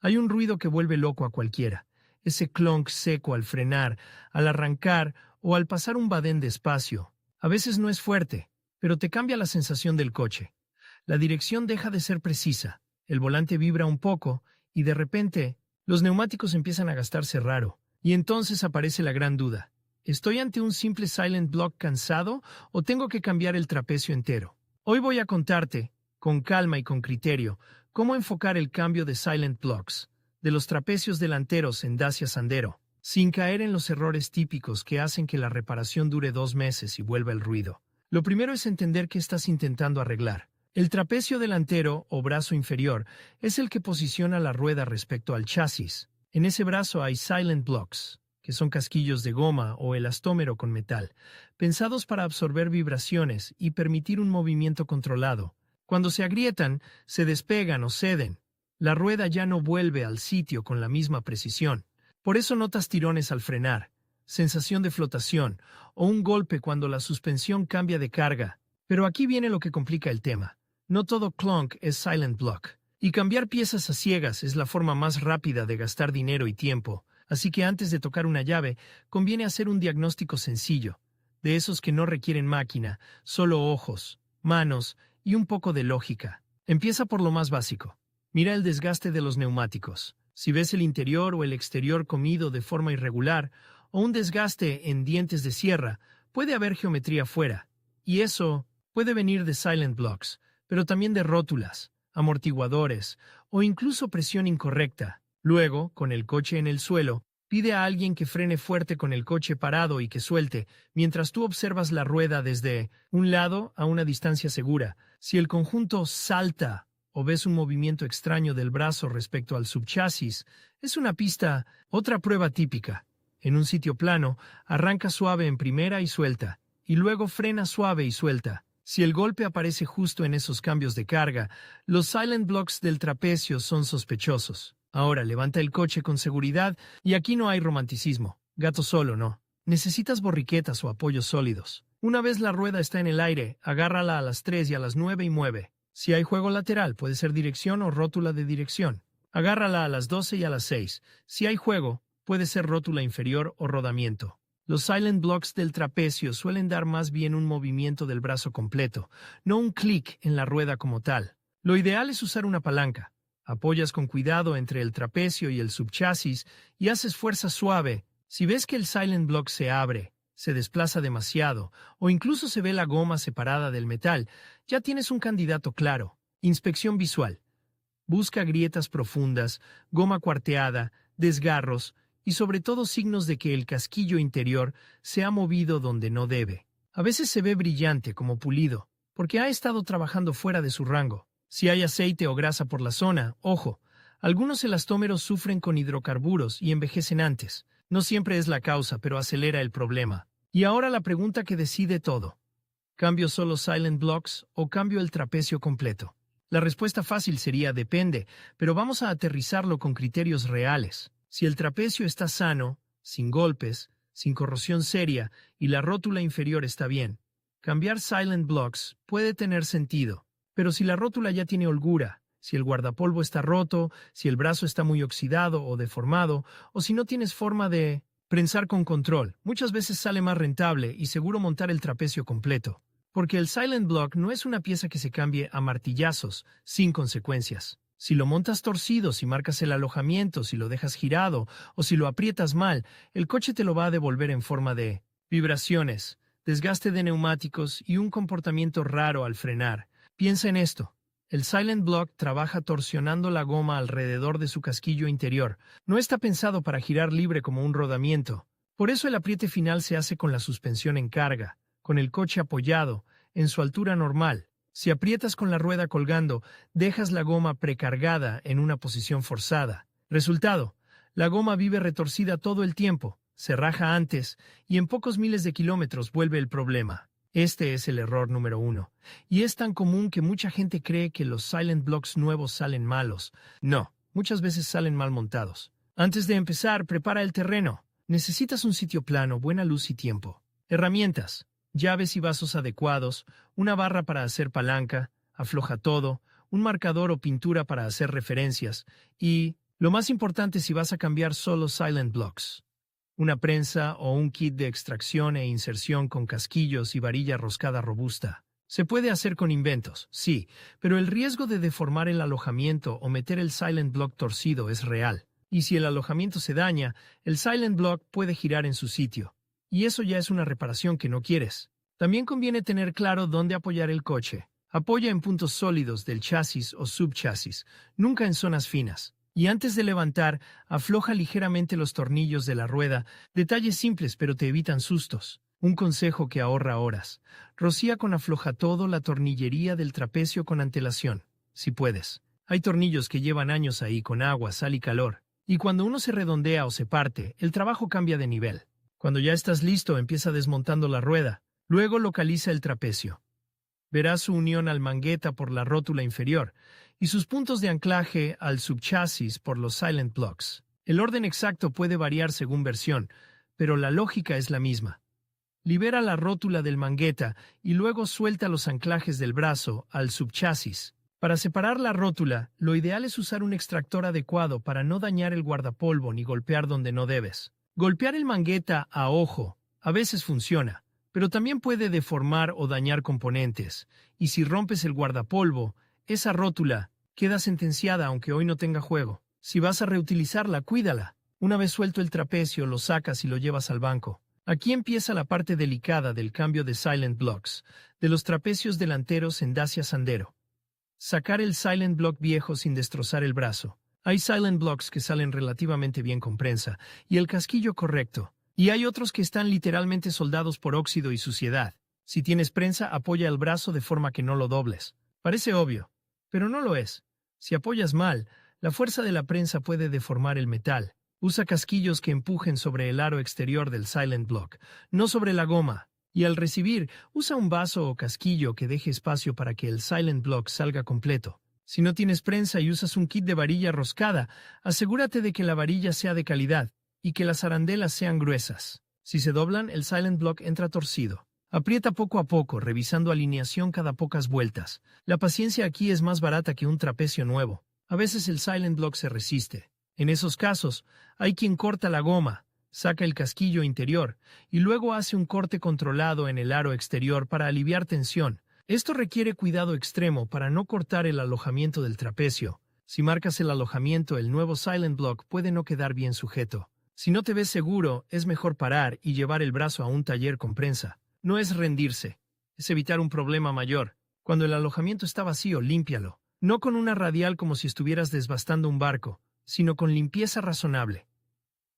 Hay un ruido que vuelve loco a cualquiera. Ese clonk seco al frenar, al arrancar o al pasar un badén despacio. A veces no es fuerte, pero te cambia la sensación del coche. La dirección deja de ser precisa, el volante vibra un poco y de repente los neumáticos empiezan a gastarse raro. Y entonces aparece la gran duda. ¿Estoy ante un simple silent block cansado o tengo que cambiar el trapecio entero? Hoy voy a contarte, con calma y con criterio, cómo enfocar el cambio de silent blocks, de los trapecios delanteros en Dacia Sandero, sin caer en los errores típicos que hacen que la reparación dure 2 meses y vuelva el ruido. Lo primero es entender qué estás intentando arreglar. El trapecio delantero o brazo inferior es el que posiciona la rueda respecto al chasis. En ese brazo hay silent blocks, que son casquillos de goma o elastómero con metal, pensados para absorber vibraciones y permitir un movimiento controlado. Cuando se agrietan, se despegan o ceden. La rueda ya no vuelve al sitio con la misma precisión. Por eso notas tirones al frenar, sensación de flotación o un golpe cuando la suspensión cambia de carga. Pero aquí viene lo que complica el tema. No todo clonk es silent block. Y cambiar piezas a ciegas es la forma más rápida de gastar dinero y tiempo. Así que antes de tocar una llave, conviene hacer un diagnóstico sencillo, de esos que no requieren máquina, solo ojos, manos y un poco de lógica. Empieza por lo más básico. Mira el desgaste de los neumáticos. Si ves el interior o el exterior comido de forma irregular, o un desgaste en dientes de sierra, puede haber geometría fuera. Y eso puede venir de silent blocks, pero también de rótulas, amortiguadores o incluso presión incorrecta. Luego, con el coche en el suelo, pide a alguien que frene fuerte con el coche parado y que suelte, mientras tú observas la rueda desde un lado a una distancia segura. Si el conjunto salta o ves un movimiento extraño del brazo respecto al subchasis, es una pista. Otra prueba típica. En un sitio plano, arranca suave en primera y suelta, y luego frena suave y suelta. Si el golpe aparece justo en esos cambios de carga, los silent blocks del trapecio son sospechosos. Ahora levanta el coche con seguridad y aquí no hay romanticismo. Gato solo, no. Necesitas borriquetas o apoyos sólidos. Una vez la rueda está en el aire, agárrala a las 3 y a las 9 y mueve. Si hay juego lateral, puede ser dirección o rótula de dirección. Agárrala a las 12 y a las 6. Si hay juego, puede ser rótula inferior o rodamiento. Los silent blocks del trapecio suelen dar más bien un movimiento del brazo completo, no un clic en la rueda como tal. Lo ideal es usar una palanca. Apoyas con cuidado entre el trapecio y el subchasis y haces fuerza suave. Si ves que el silent block se abre, se desplaza demasiado o incluso se ve la goma separada del metal, ya tienes un candidato claro. Inspección visual. Busca grietas profundas, goma cuarteada, desgarros y sobre todo signos de que el casquillo interior se ha movido donde no debe. A veces se ve brillante como pulido, porque ha estado trabajando fuera de su rango. Si hay aceite o grasa por la zona, ojo, algunos elastómeros sufren con hidrocarburos y envejecen antes. No siempre es la causa, pero acelera el problema. Y ahora la pregunta que decide todo. ¿Cambio solo silent blocks o cambio el trapecio completo? La respuesta fácil sería depende, pero vamos a aterrizarlo con criterios reales. Si el trapecio está sano, sin golpes, sin corrosión seria y la rótula inferior está bien, cambiar silent blocks puede tener sentido. Pero si la rótula ya tiene holgura, si el guardapolvo está roto, si el brazo está muy oxidado o deformado, o si no tienes forma de prensar con control, muchas veces sale más rentable y seguro montar el trapecio completo. Porque el silent block no es una pieza que se cambie a martillazos, sin consecuencias. Si lo montas torcido, si marcas el alojamiento, si lo dejas girado o si lo aprietas mal, el coche te lo va a devolver en forma de vibraciones, desgaste de neumáticos y un comportamiento raro al frenar. Piensa en esto. El silent block trabaja torsionando la goma alrededor de su casquillo interior. No está pensado para girar libre como un rodamiento. Por eso el apriete final se hace con la suspensión en carga, con el coche apoyado, en su altura normal. Si aprietas con la rueda colgando, dejas la goma precargada en una posición forzada. Resultado, la goma vive retorcida todo el tiempo, se raja antes y en pocos miles de kilómetros vuelve el problema. Este es el error número 1. Y es tan común que mucha gente cree que los silent blocks nuevos salen malos. No, muchas veces salen mal montados. Antes de empezar, prepara el terreno. Necesitas un sitio plano, buena luz y tiempo. Herramientas. Llaves y vasos adecuados, una barra para hacer palanca, afloja todo, un marcador o pintura para hacer referencias y Lo más importante si vas a cambiar solo Silent Blocks. Una prensa o un kit de extracción e inserción con casquillos y varilla roscada robusta. Se puede hacer con inventos, sí, pero el riesgo de deformar el alojamiento o meter el Silent Block torcido es real. Y si el alojamiento se daña, el Silent Block puede girar en su sitio. Y eso ya es una reparación que no quieres. También conviene tener claro dónde apoyar el coche. Apoya en puntos sólidos del chasis o subchasis, nunca en zonas finas. Y antes de levantar, afloja ligeramente los tornillos de la rueda, detalles simples pero te evitan sustos. Un consejo que ahorra horas. Rocía con aflojatodo la tornillería del trapecio con antelación, si puedes. Hay tornillos que llevan años ahí con agua, sal y calor. Y cuando uno se redondea o se parte, el trabajo cambia de nivel. Cuando ya estás listo, empieza desmontando la rueda. Luego localiza el trapecio. Verás su unión al mangueta por la rótula inferior y sus puntos de anclaje al subchasis por los Silent Blocks. El orden exacto puede variar según versión, pero la lógica es la misma. Libera la rótula del mangueta y luego suelta los anclajes del brazo al subchasis. Para separar la rótula, lo ideal es usar un extractor adecuado para no dañar el guardapolvo ni golpear donde no debes. Golpear el mangueta a ojo a veces funciona, pero también puede deformar o dañar componentes, y si rompes el guardapolvo, esa rótula queda sentenciada aunque hoy no tenga juego. Si vas a reutilizarla, cuídala. Una vez suelto el trapecio, lo sacas y lo llevas al banco. Aquí empieza la parte delicada del cambio de Silent Blocks, de los trapecios delanteros en Dacia Sandero. Sacar el Silent Block viejo sin destrozar el brazo. Hay Silent Blocks que salen relativamente bien con prensa y el casquillo correcto. Y hay otros que están literalmente soldados por óxido y suciedad. Si tienes prensa, apoya el brazo de forma que no lo dobles. Parece obvio, pero no lo es. Si apoyas mal, la fuerza de la prensa puede deformar el metal. Usa casquillos que empujen sobre el aro exterior del Silent Block, no sobre la goma. Y al recibir, usa un vaso o casquillo que deje espacio para que el Silent Block salga completo. Si no tienes prensa y usas un kit de varilla roscada, asegúrate de que la varilla sea de calidad y que las arandelas sean gruesas. Si se doblan, el Silent Block entra torcido. Aprieta poco a poco, revisando alineación cada pocas vueltas. La paciencia aquí es más barata que un trapecio nuevo. A veces el Silent Block se resiste. En esos casos, hay quien corta la goma, saca el casquillo interior y luego hace un corte controlado en el aro exterior para aliviar tensión. Esto requiere cuidado extremo para no cortar el alojamiento del trapecio. Si marcas el alojamiento, el nuevo Silent Block puede no quedar bien sujeto. Si no te ves seguro, es mejor parar y llevar el brazo a un taller con prensa. No es rendirse, es evitar un problema mayor. Cuando el alojamiento está vacío, límpialo. No con una radial como si estuvieras desbastando un barco, sino con limpieza razonable.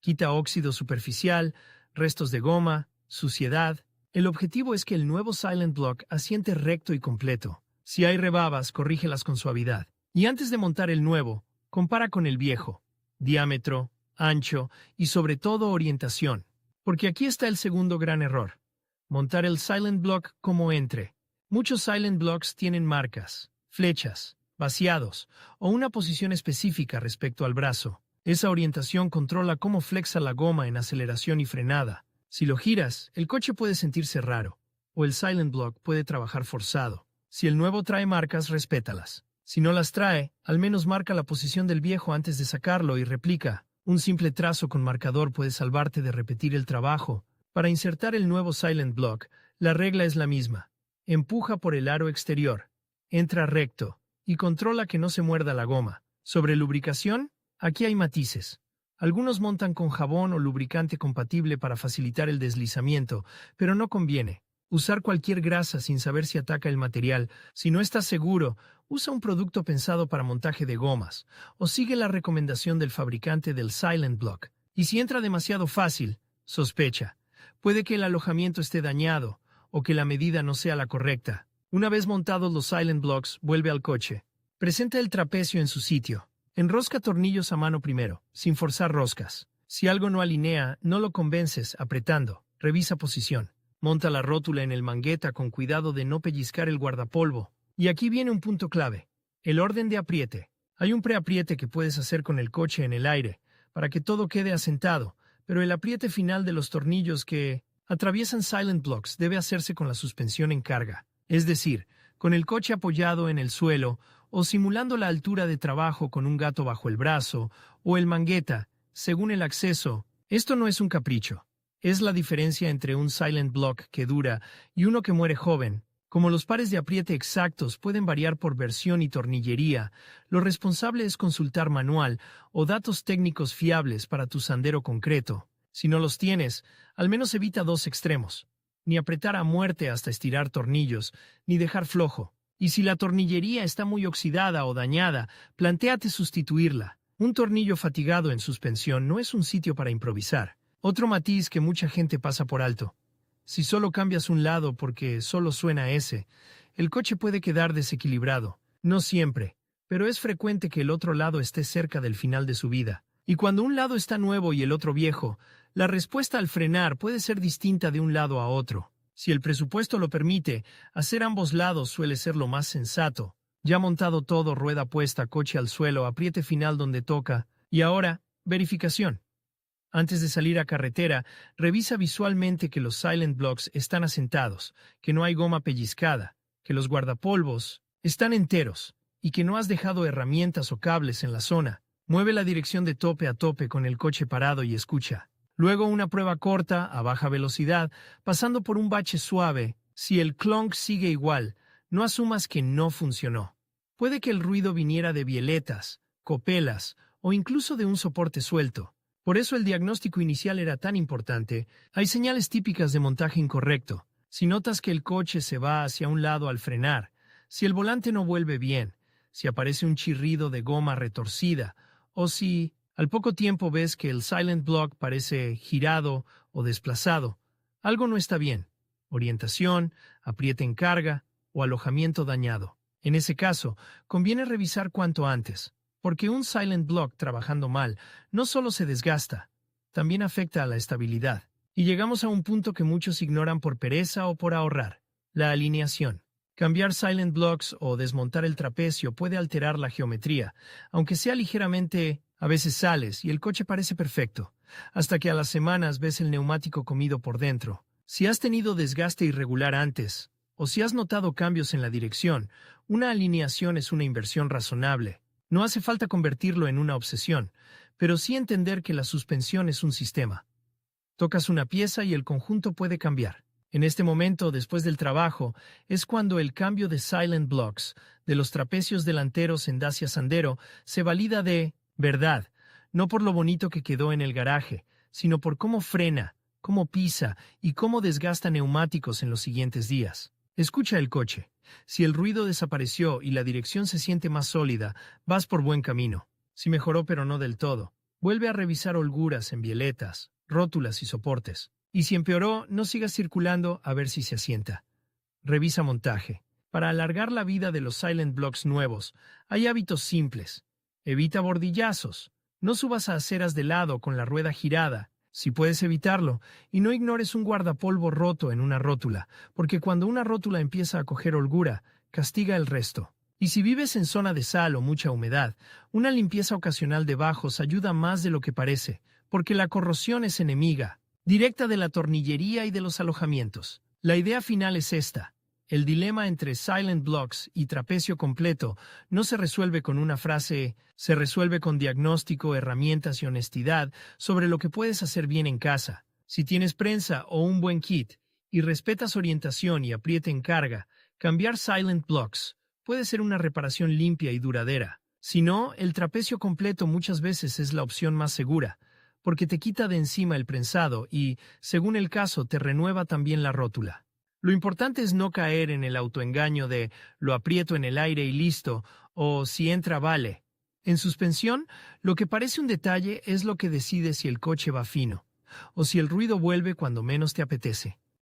Quita óxido superficial, restos de goma, suciedad. El objetivo es que el nuevo Silent Block asiente recto y completo. Si hay rebabas, corrígelas con suavidad. Y antes de montar el nuevo, compara con el viejo. Diámetro, ancho y sobre todo orientación. Porque aquí está el segundo gran error. Montar el Silent Block como entre. Muchos Silent Blocks tienen marcas, flechas, vaciados o una posición específica respecto al brazo. Esa orientación controla cómo flexa la goma en aceleración y frenada. Si lo giras, el coche puede sentirse raro, o el Silent Block puede trabajar forzado. Si el nuevo trae marcas, respétalas. Si no las trae, al menos marca la posición del viejo antes de sacarlo y replica. Un simple trazo con marcador puede salvarte de repetir el trabajo. Para insertar el nuevo Silent Block, la regla es la misma. Empuja por el aro exterior, entra recto y controla que no se muerda la goma. Sobre lubricación, aquí hay matices. Algunos montan con jabón o lubricante compatible para facilitar el deslizamiento, pero no conviene. Usar cualquier grasa sin saber si ataca el material. Si no estás seguro, usa un producto pensado para montaje de gomas, o sigue la recomendación del fabricante del Silent Block. Y si entra demasiado fácil, sospecha. Puede que el alojamiento esté dañado, o que la medida no sea la correcta. Una vez montados los Silent Blocks, vuelve al coche. Presenta el trapecio en su sitio. Enrosca tornillos a mano primero, sin forzar roscas. Si algo no alinea, no lo convences apretando. Revisa posición. Monta la rótula en el mangueta con cuidado de no pellizcar el guardapolvo. Y aquí viene un punto clave. El orden de apriete. Hay un preapriete que puedes hacer con el coche en el aire, para que todo quede asentado, pero el apriete final de los tornillos que atraviesan Silent Blocks debe hacerse con la suspensión en carga. Es decir, con el coche apoyado en el suelo o simulando la altura de trabajo con un gato bajo el brazo o el mangueta, según el acceso. Esto no es un capricho. Es la diferencia entre un silent block que dura y uno que muere joven. Como los pares de apriete exactos pueden variar por versión y tornillería, lo responsable es consultar manual o datos técnicos fiables para tu sandero concreto. Si no los tienes, al menos evita dos extremos. Ni apretar a muerte hasta estirar tornillos, ni dejar flojo. Y si la tornillería está muy oxidada o dañada, plantéate sustituirla. Un tornillo fatigado en suspensión no es un sitio para improvisar. Otro matiz que mucha gente pasa por alto. Si solo cambias un lado porque solo suena ese, el coche puede quedar desequilibrado. No siempre, pero es frecuente que el otro lado esté cerca del final de su vida. Y cuando un lado está nuevo y el otro viejo, la respuesta al frenar puede ser distinta de un lado a otro. Si el presupuesto lo permite, hacer ambos lados suele ser lo más sensato. Ya montado todo, rueda puesta, coche al suelo, apriete final donde toca. Y ahora, verificación. Antes de salir a carretera, revisa visualmente que los silent blocks están asentados, que no hay goma pellizcada, que los guardapolvos están enteros y que no has dejado herramientas o cables en la zona. Mueve la dirección de tope a tope con el coche parado y escucha. Luego una prueba corta, a baja velocidad, pasando por un bache suave. Si el clonk sigue igual, no asumas que no funcionó. Puede que el ruido viniera de bieletas, copelas o incluso de un soporte suelto. Por eso el diagnóstico inicial era tan importante. Hay señales típicas de montaje incorrecto. Si notas que el coche se va hacia un lado al frenar, si el volante no vuelve bien, si aparece un chirrido de goma retorcida, o si al poco tiempo ves que el silent block parece girado o desplazado, algo no está bien. Orientación, apriete en carga o alojamiento dañado. En ese caso, conviene revisar cuanto antes. Porque un silent block trabajando mal no solo se desgasta, también afecta a la estabilidad. Y llegamos a un punto que muchos ignoran por pereza o por ahorrar: la alineación. Cambiar silent blocks o desmontar el trapecio puede alterar la geometría, aunque sea ligeramente. A veces sales y el coche parece perfecto, hasta que a las semanas ves el neumático comido por dentro. Si has tenido desgaste irregular antes, o si has notado cambios en la dirección, una alineación es una inversión razonable. No hace falta convertirlo en una obsesión, pero sí entender que la suspensión es un sistema. Tocas una pieza y el conjunto puede cambiar. En este momento, después del trabajo, es cuando el cambio de silent blocks, de los trapecios delanteros en Dacia Sandero, se valida de verdad, no por lo bonito que quedó en el garaje, sino por cómo frena, cómo pisa y cómo desgasta neumáticos en los siguientes días. Escucha el coche. Si el ruido desapareció y la dirección se siente más sólida, vas por buen camino. Si mejoró pero no del todo, vuelve a revisar holguras en bieletas, rótulas y soportes. Y si empeoró, no sigas circulando a ver si se asienta. Revisa montaje. Para alargar la vida de los silent blocks nuevos, hay hábitos simples. Evita bordillazos. No subas a aceras de lado con la rueda girada, si puedes evitarlo, y no ignores un guardapolvo roto en una rótula, porque cuando una rótula empieza a coger holgura, castiga el resto. Y si vives en zona de sal o mucha humedad, una limpieza ocasional de bajos ayuda más de lo que parece, porque la corrosión es enemiga directa de la tornillería y de los alojamientos. La idea final es esta: el dilema entre silent blocks y trapecio completo no se resuelve con una frase, se resuelve con diagnóstico, herramientas y honestidad sobre lo que puedes hacer bien en casa. Si tienes prensa o un buen kit y respetas orientación y apriete en carga, cambiar silent blocks puede ser una reparación limpia y duradera. Si no, el trapecio completo muchas veces es la opción más segura, porque te quita de encima el prensado y, según el caso, te renueva también la rótula. Lo importante es no caer en el autoengaño de lo aprieto en el aire y listo, o si entra vale. En suspensión, lo que parece un detalle es lo que decide si el coche va fino, o si el ruido vuelve cuando menos te apetece.